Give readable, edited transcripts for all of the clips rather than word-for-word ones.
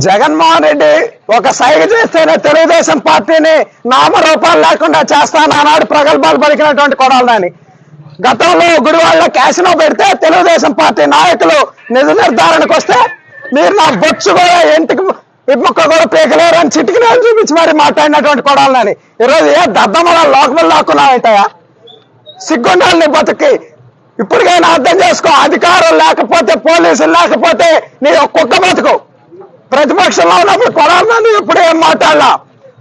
జగన్మోహన్ రెడ్డి ఒక సైగ చేస్తేనే తెలుగుదేశం పార్టీని నామరూపాలు లేకుండా చేస్తాను ఆనాడు ప్రగల్భాలు పలికినటువంటి కొడాలని గతంలో గుడివాడలో క్యాసినో పెడితే తెలుగుదేశం పార్టీ నాయకులు నిజ నిర్ధారణకు వస్తే మీరు నా బొచ్చు కూడా ఇంటికి ఇమ్మొక్క కూడా పీకలేరు అని చిటికిన చూపించి మరి మాట్లాడినటువంటి కొడాలని ఈరోజు ఏ దద్దమ్మల లోకల్ లాక్కున్నాయంటాయా? సిగ్గుండాలని బతుకి ఇప్పటికైనా అర్థం చేసుకో. అధికారం లేకపోతే పోలీసులు లేకపోతే నీ కుక్క బతుకు. ప్రతిపక్షంలో ఉన్నప్పుడు కొడాలని ఇప్పుడు ఏం మాట్లాడలా,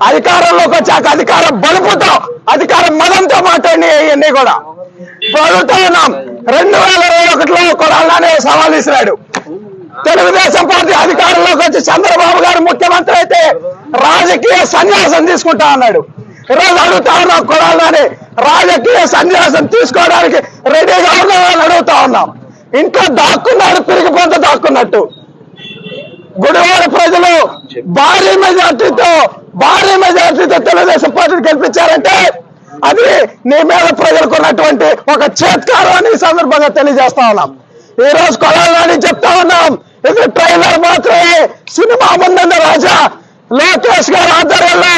అధికారంలోకి వచ్చాక అధికారం బలుపుతో అధికారం మదంతో మాట్లాడి ఇవన్నీ కూడా అడుగుతా ఉన్నాం. 2021లో కొడాలని సవాల్ ఇసిరాడు. తెలుగుదేశం పార్టీ అధికారంలోకి వచ్చి చంద్రబాబు గారు ముఖ్యమంత్రి అయితే రాజకీయ సన్యాసం తీసుకుంటా అన్నాడు. ఈరోజు అడుగుతా ఉన్నాం, కొడాలని రాజకీయ సన్యాసం తీసుకోవడానికి రెడీగా ఉన్నామని అడుగుతా ఉన్నాం. ఇంట్లో దాక్కున్నాడు, పిరిగి పొంత దాక్కున్నట్టు. గుడివాడ ప్రజలు భారీ మెజార్టీతో తెలుగుదేశం పార్టీని గెలిపించారంటే అది నీ మీద ప్రజలకు ఉన్నటువంటి ఒక చేత్కారం అని ఈ సందర్భంగా తెలియజేస్తా ఉన్నాం. ఈ రోజు కొడాలని చెప్తా ఉన్నాం, ఇది ట్రైలర్ మాత్రమే. సినిమా ముందున్న రాజా లోకేష్ గారి ఆధ్వర్యంలో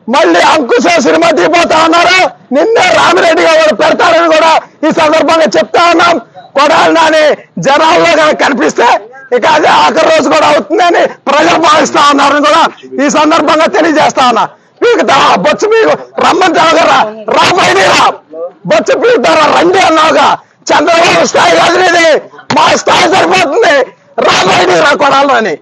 మళ్ళీ అంకుశ సినిమా తీపోతా ఉన్నారు. నిన్నే రామిరెడ్డి గారు పెడతారని కూడా ఈ సందర్భంగా చెప్తా ఉన్నాం. కొడాలని జనాల్లో కనిపిస్తే ఇక అదే ఆఖరి రోజు కూడా అవుతుందని ప్రజలు భావిస్తా ఉన్నారని కూడా ఈ సందర్భంగా తెలియజేస్తా ఉన్నా. మీకు బొచ్చు మీకు రమ్మంటావుగా రాబోయేదిరా, బొచ్చు పీకుతారా రండి అన్నావుగా. చంద్రబాబు స్థాయి కాదు ఇది, మా స్థాయి సరిపోతుంది. రాబోయేది రా కొడాలని.